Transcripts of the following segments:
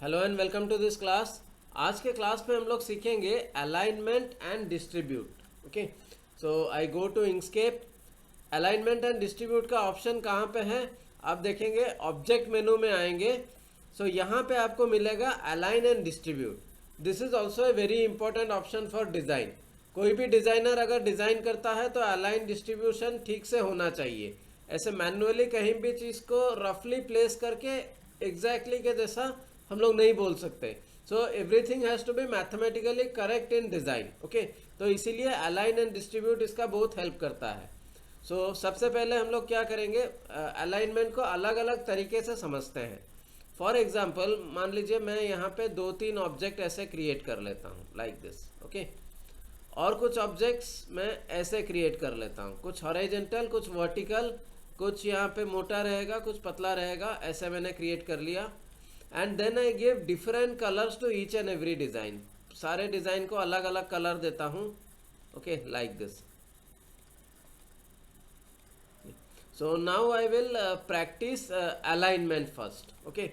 Hello and welcome to this class. आज के class में हम लोग सीखेंगे alignment and distribute. Okay, so I go to Inkscape. Alignment and distribute का ऑप्शन कहाँ पे है आप देखेंगे, ऑब्जेक्ट मेनू में आएंगे। सो यहाँ पे आपको मिलेगा align and distribute. This is also a very important option for design. कोई भी डिज़ाइनर अगर डिज़ाइन करता है तो अलाइन डिस्ट्रीब्यूशन ठीक से होना चाहिए। ऐसे मैनुअली कहीं भी चीज़ को रफली प्लेस करके एग्जैक्टली के जैसा हम लोग नहीं बोल सकते। So everything has to be mathematically correct in design. Okay, तो इसीलिए अलाइन एंड डिस्ट्रीब्यूट इसका बहुत हेल्प करता है। सो सबसे पहले हम लोग क्या करेंगे, अलाइनमेंट को अलग अलग तरीके से समझते हैं। फॉर एग्जाम्पल मान लीजिए मैं यहाँ पे 2-3 ऑब्जेक्ट ऐसे क्रिएट कर लेता हूँ लाइक दिस। ओके, और कुछ ऑब्जेक्ट्स मैं ऐसे क्रिएट कर लेता हूँ, कुछ हॉरिजॉन्टल, कुछ वर्टिकल, कुछ यहाँ पे मोटा रहेगा, कुछ पतला रहेगा, ऐसे मैंने क्रिएट कर लिया। And then I give different colours to each and every design. सारे डिज़ाइन को अलग अलग कलर देता हूँ। Okay, like this. So now I will practise alignment first. Okay,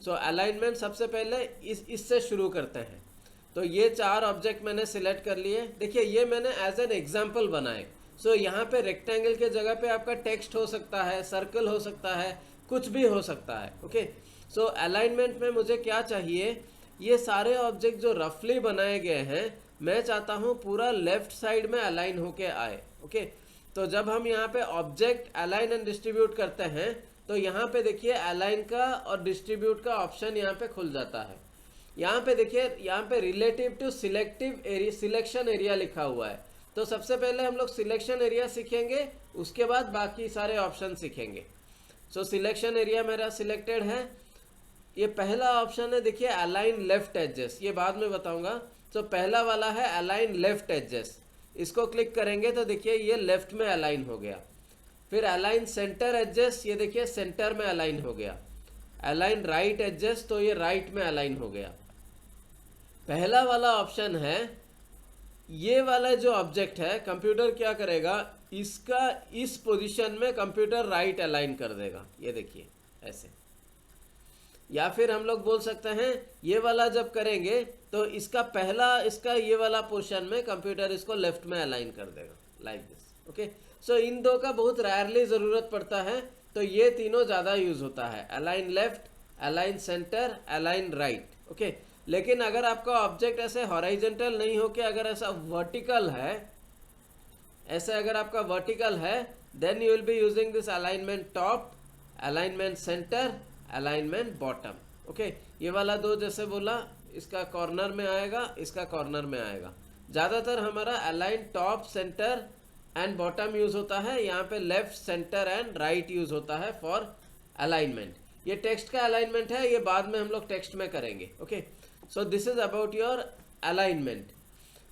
so alignment सबसे पहले इससे शुरू करते हैं। तो ये 4 ऑब्जेक्ट मैंने सिलेक्ट कर लिए। देखिए ये मैंने एज एन एग्जाम्पल बनाए। सो यहाँ पे रेक्टेंगल के जगह पे आपका टेक्स्ट हो सकता है, सर्कल हो सकता है, कुछ भी हो सकता है। ओके, सो अलाइनमेंट में मुझे क्या चाहिए, ये सारे ऑब्जेक्ट जो रफली बनाए गए हैं मैं चाहता हूँ पूरा लेफ्ट साइड में अलाइन होके आए। ओके, तो जब हम यहाँ पे ऑब्जेक्ट अलाइन एंड डिस्ट्रीब्यूट करते हैं तो यहाँ पे देखिए अलाइन का और डिस्ट्रीब्यूट का ऑप्शन यहाँ पे खुल जाता है। यहाँ पे देखिए, यहाँ पे relative to selective area, selection area लिखा हुआ है। तो सबसे पहले हम लोग सिलेक्शन एरिया सीखेंगे, उसके बाद बाकी सारे ऑप्शन सीखेंगे। सो सिलेक्शन एरिया मेरा सिलेक्टेड है। ये पहला ऑप्शन है, देखिए अलाइन लेफ्ट एजेस, ये बाद में बताऊंगा। तो पहला वाला है अलाइन लेफ्ट एजेस, इसको क्लिक करेंगे तो देखिए ये लेफ्ट में अलाइन हो गया। फिर अलाइन सेंटर एजेस, ये देखिए सेंटर में अलाइन हो गया। अलाइन राइट एजेस, तो ये राइट में अलाइन हो गया। पहला वाला ऑप्शन है, ये वाला जो ऑब्जेक्ट है कंप्यूटर क्या करेगा, इसका इस पोजीशन में कंप्यूटर राइट अलाइन कर देगा, ये देखिए ऐसे। या फिर हम लोग बोल सकते हैं ये वाला जब करेंगे तो इसका पहला, इसका ये वाला पोर्शन में कंप्यूटर इसको लेफ्ट में अलाइन कर देगा लाइक दिस। ओके, सो इन दो का बहुत रेयरली ज़रूरत पड़ता है, तो ये तीनों ज़्यादा यूज़ होता है, align left, align centre, align right. Okay, लेकिन अगर आपका ऑब्जेक्ट ऐसे हॉरिजॉन्टल नहीं हो के अगर ऐसा वर्टिकल है, ऐसे अगर आपका वर्टिकल है, then you will be using this alignment top, alignment centre, alignment bottom. Okay, ये वाला दो जैसे बोला, इसका कॉर्नर में आएगा, इसका कॉर्नर में आएगा। ज़्यादातर हमारा align top, centre and bottom use होता है। यहाँ पे left, centre and right use होता है फॉर अलाइनमेंट। ये टेक्स्ट का अलाइनमेंट है, ये बाद में हम लोग टेक्स्ट में करेंगे। Okay, so this is about your alignment.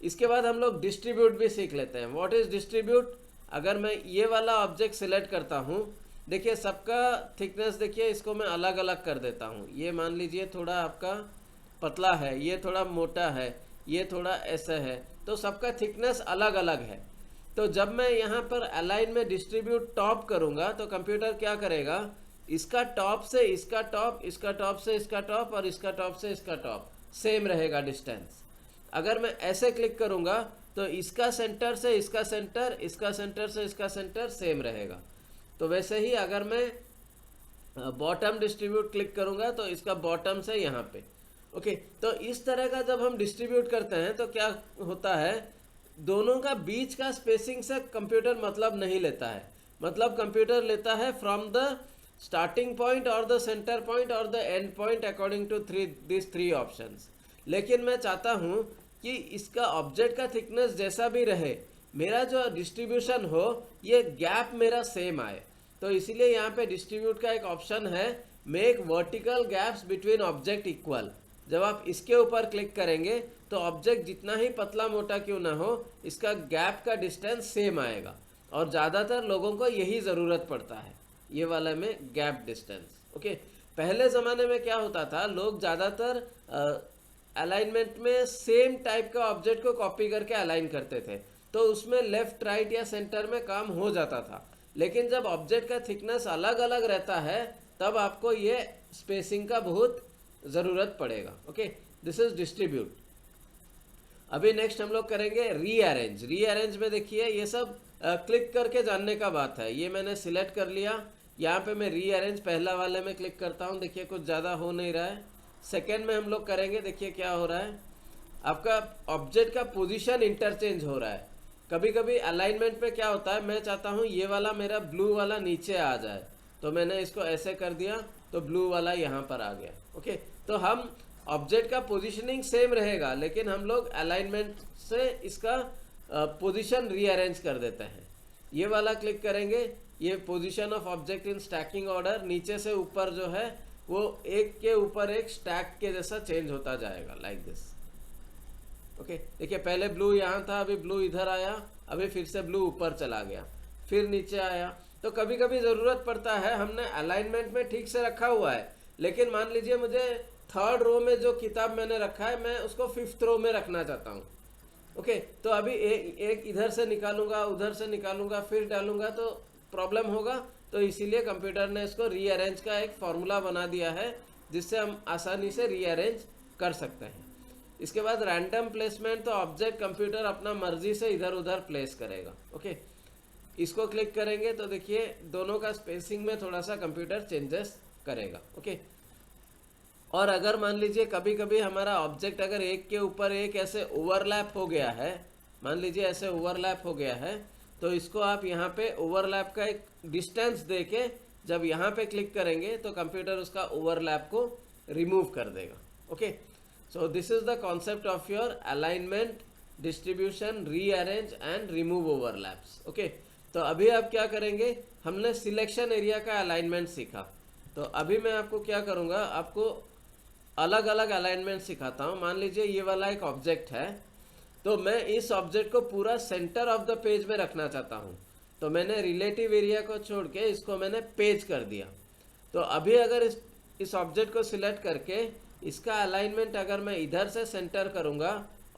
इसके बाद हम लोग डिस्ट्रीब्यूट भी सीख लेते हैं। व्हाट इज डिस्ट्रीब्यूट, अगर मैं ये वाला ऑब्जेक्ट सिलेक्ट करता हूँ, देखिए सबका थिकनेस देखिए, इसको मैं अलग अलग कर देता हूँ। ये मान लीजिए थोड़ा आपका पतला है, ये थोड़ा मोटा है, ये थोड़ा ऐसा है, तो सबका थिकनेस अलग अलग है। तो जब मैं यहाँ पर अलाइन में डिस्ट्रीब्यूट टॉप करूँगा तो कंप्यूटर क्या करेगा, इसका टॉप से इसका टॉप, इसका टॉप से इसका टॉप और इसका टॉप से इसका टॉप सेम रहेगा डिस्टेंस। अगर मैं ऐसे क्लिक करूँगा तो इसका सेंटर से इसका सेंटर, इसका सेंटर से इसका सेंटर सेम रहेगा। तो वैसे ही अगर मैं बॉटम डिस्ट्रीब्यूट क्लिक करूंगा तो इसका बॉटम से यहाँ पे। ओके, तो इस तरह का जब हम डिस्ट्रीब्यूट करते हैं तो क्या होता है, दोनों का बीच का स्पेसिंग से कंप्यूटर मतलब नहीं लेता है। मतलब कंप्यूटर लेता है फ्रॉम द स्टार्टिंग पॉइंट और द सेंटर पॉइंट और the end point according to this 3 options. लेकिन मैं चाहता हूँ कि इसका ऑब्जेक्ट का थिकनेस जैसा भी रहे, मेरा जो डिस्ट्रीब्यूशन हो ये गैप मेरा सेम आए। तो इसीलिए यहाँ पे डिस्ट्रीब्यूट का एक ऑप्शन है, make vertical gaps between object equal. जब आप इसके ऊपर क्लिक करेंगे तो ऑब्जेक्ट जितना ही पतला मोटा क्यों ना हो, इसका गैप का डिस्टेंस सेम आएगा। और ज़्यादातर लोगों को यही ज़रूरत पड़ता है, ये वाला में गैप डिस्टेंस। ओके, पहले ज़माने में क्या होता था, लोग ज़्यादातर अलाइनमेंट में सेम टाइप का ऑब्जेक्ट को कॉपी करके अलाइन करते थे, तो उसमें लेफ्ट, राइट या सेंटर में काम हो जाता था। लेकिन जब ऑब्जेक्ट का थिकनेस अलग अलग रहता है तब आपको ये स्पेसिंग का बहुत ज़रूरत पड़ेगा। Okay, this is distribute. अभी नेक्स्ट हम लोग करेंगे रीअरेंज। रीअरेंज में देखिए ये सब क्लिक करके जानने का बात है। ये मैंने सिलेक्ट कर लिया, यहाँ पे मैं रीअरेंज पहला वाले में क्लिक करता हूँ, देखिए कुछ ज़्यादा हो नहीं रहा है। सेकेंड में हम लोग करेंगे, देखिए क्या हो रहा है, आपका ऑब्जेक्ट का पोजीशन इंटरचेंज हो रहा है। कभी कभी अलाइनमेंट में क्या होता है, मैं चाहता हूँ ये वाला मेरा ब्लू वाला नीचे आ जाए, तो मैंने इसको ऐसे कर दिया तो ब्लू वाला यहाँ पर आ गया। ओके, तो हम ऑब्जेक्ट का पोजीशनिंग सेम रहेगा, लेकिन हम लोग अलाइनमेंट से इसका पोजीशन रीअरेंज कर देते हैं। ये वाला क्लिक करेंगे, ये position of object in stacking order नीचे से ऊपर जो है वो एक के ऊपर एक स्टैक के जैसा चेंज होता जाएगा, लाइक दिस। ओके, देखिए पहले ब्लू यहाँ था, अभी ब्लू इधर आया, अभी फिर से ब्लू ऊपर चला गया, फिर नीचे आया। तो कभी कभी ज़रूरत पड़ता है, हमने अलाइनमेंट में ठीक से रखा हुआ है, लेकिन मान लीजिए मुझे थर्ड रो में जो किताब मैंने रखा है मैं उसको फिफ्थ रो में रखना चाहता हूँ। ओके, तो अभी एक इधर से निकालूंगा, उधर से निकालूंगा, फिर डालूंगा तो प्रॉब्लम होगा। तो इसीलिए कंप्यूटर ने इसको रीअरेंज का एक फॉर्मूला बना दिया है, जिससे हम आसानी से रीअरेंज कर सकते हैं। इसके बाद रैंडम प्लेसमेंट, तो ऑब्जेक्ट कंप्यूटर अपना मर्जी से इधर उधर प्लेस करेगा। ओके, इसको क्लिक करेंगे तो देखिए दोनों का स्पेसिंग में थोड़ा सा कंप्यूटर चेंजेस करेगा। ओके, और अगर मान लीजिए कभी कभी हमारा ऑब्जेक्ट अगर एक के ऊपर एक ऐसे ओवरलैप हो गया है, मान लीजिए ऐसे ओवरलैप हो गया है, तो इसको आप यहाँ पे ओवरलैप का एक डिस्टेंस देके जब यहाँ पे क्लिक करेंगे तो कंप्यूटर उसका ओवरलैप को रिमूव कर देगा। Okay, so this is the concept of your alignment, distribution, rearrange and remove overlaps. Okay, तो अभी आप क्या करेंगे, हमने सिलेक्शन एरिया का अलाइनमेंट सीखा, तो अभी मैं आपको क्या करूँगा, आपको अलग अलग अलाइनमेंट सिखाता हूँ। मान लीजिए ये वाला एक ऑब्जेक्ट है, तो मैं इस ऑब्जेक्ट को पूरा सेंटर ऑफ द पेज में रखना चाहता हूँ, तो मैंने रिलेटिव एरिया को छोड़ के इसको मैंने पेज कर दिया। तो अभी अगर इस ऑब्जेक्ट को सिलेक्ट करके इसका अलाइनमेंट अगर मैं इधर से सेंटर करूँगा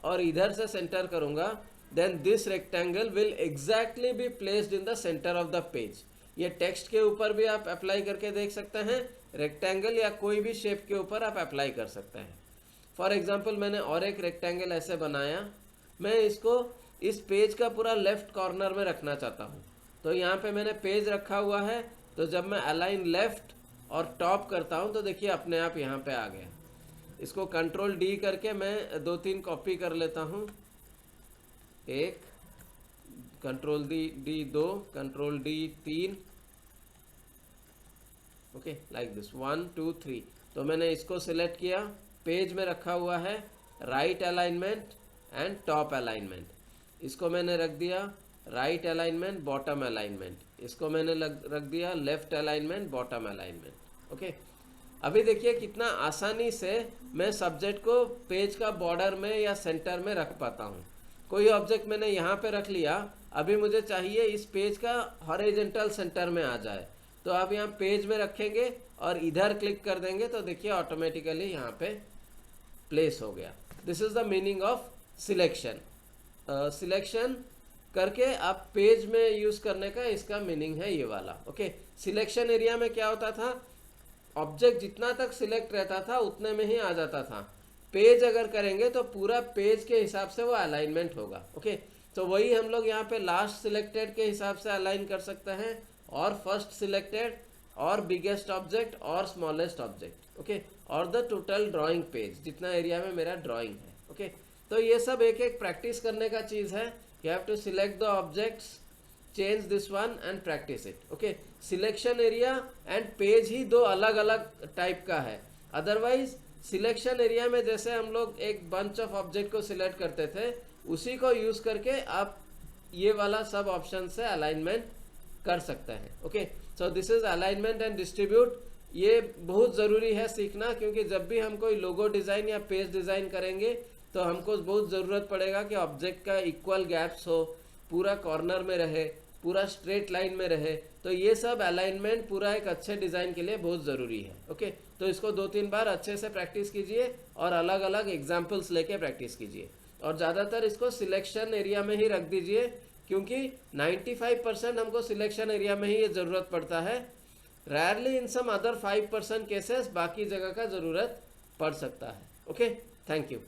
और इधर से सेंटर करूँगा, then this rectangle will exactly be placed in the centre of the page. ये टेक्स्ट के ऊपर भी आप अप्लाई करके देख सकते हैं, रेक्टेंगल या कोई भी शेप के ऊपर आप अप्लाई कर सकते हैं। फॉर एग्जांपल मैंने और एक रेक्टेंगल ऐसे बनाया, मैं इसको इस पेज का पूरा लेफ्ट कॉर्नर में रखना चाहता हूँ, तो यहाँ पे मैंने पेज रखा हुआ है, तो जब मैं अलाइन लेफ्ट और टॉप करता हूँ तो देखिए अपने आप यहाँ पे आ गया। इसको कंट्रोल डी करके मैं 2-3 कॉपी कर लेता हूँ, एक, control D 2, control D 3, okay, like this 1 2 3। तो मैंने इसको सिलेक्ट किया, पेज में रखा हुआ है, right alignment and top alignment. इसको मैंने रख दिया राइट अलाइनमेंट, बॉटम अलाइनमेंट। इसको मैंने रख दिया left alignment, bottom alignment. Okay, अभी देखिए कितना आसानी से मैं सब्जेक्ट को पेज का बॉर्डर में या सेंटर में रख पाता हूँ। कोई ऑब्जेक्ट मैंने यहाँ पे रख लिया, अभी मुझे चाहिए इस पेज का हॉरिजॉन्टल सेंटर में आ जाए, तो आप यहाँ पेज में रखेंगे और इधर क्लिक कर देंगे तो देखिए ऑटोमेटिकली यहाँ पे प्लेस हो गया। This is the meaning of selection. Selection करके आप पेज में यूज करने का इसका मीनिंग है ये वाला। ओके, सिलेक्शन एरिया में क्या होता था, ऑब्जेक्ट जितना तक सिलेक्ट रहता था उतने में ही आ जाता था। पेज अगर करेंगे तो पूरा पेज के हिसाब से वो अलाइनमेंट होगा। ओके, तो वही हम लोग यहाँ पे लास्ट सिलेक्टेड के हिसाब से अलाइन कर सकते हैं, और फर्स्ट सिलेक्टेड, और बिगेस्ट ऑब्जेक्ट, और स्मॉलेस्ट ऑब्जेक्ट। ओके, और द टोटल ड्राइंग पेज, जितना एरिया में मेरा ड्राइंग है। ओके, तो ये सब एक एक प्रैक्टिस करने का चीज़ है। You have to select the objects, change this one and practice it. Okay, selection area and page ही दो अलग अलग टाइप का है। अदरवाइज सिलेक्शन एरिया में जैसे हम लोग एक बंच ऑफ ऑब्जेक्ट को सिलेक्ट करते थे, उसी को यूज करके आप ये वाला सब ऑप्शन से अलाइनमेंट कर सकते हैं। Okay, so this is alignment and distribute. ये बहुत ज़रूरी है सीखना, क्योंकि जब भी हम कोई लोगो डिज़ाइन या पेज डिज़ाइन करेंगे तो हमको बहुत ज़रूरत पड़ेगा कि ऑब्जेक्ट का इक्वल गैप्स हो, पूरा कॉर्नर में रहे, पूरा स्ट्रेट लाइन में रहे। तो ये सब अलाइनमेंट पूरा एक अच्छे डिज़ाइन के लिए बहुत ज़रूरी है। ओके, तो इसको 2-3 बार अच्छे से प्रैक्टिस कीजिए और अलग अलग एग्जाम्पल्स लेके प्रैक्टिस कीजिए, और ज़्यादातर इसको सिलेक्शन एरिया में ही रख दीजिए, क्योंकि 95% हमको सिलेक्शन एरिया में ही ये ज़रूरत पड़ता है। रेयरली इन सम अदर 5% केसेस बाकी जगह का ज़रूरत पढ़ सकता है। Okay, thank you.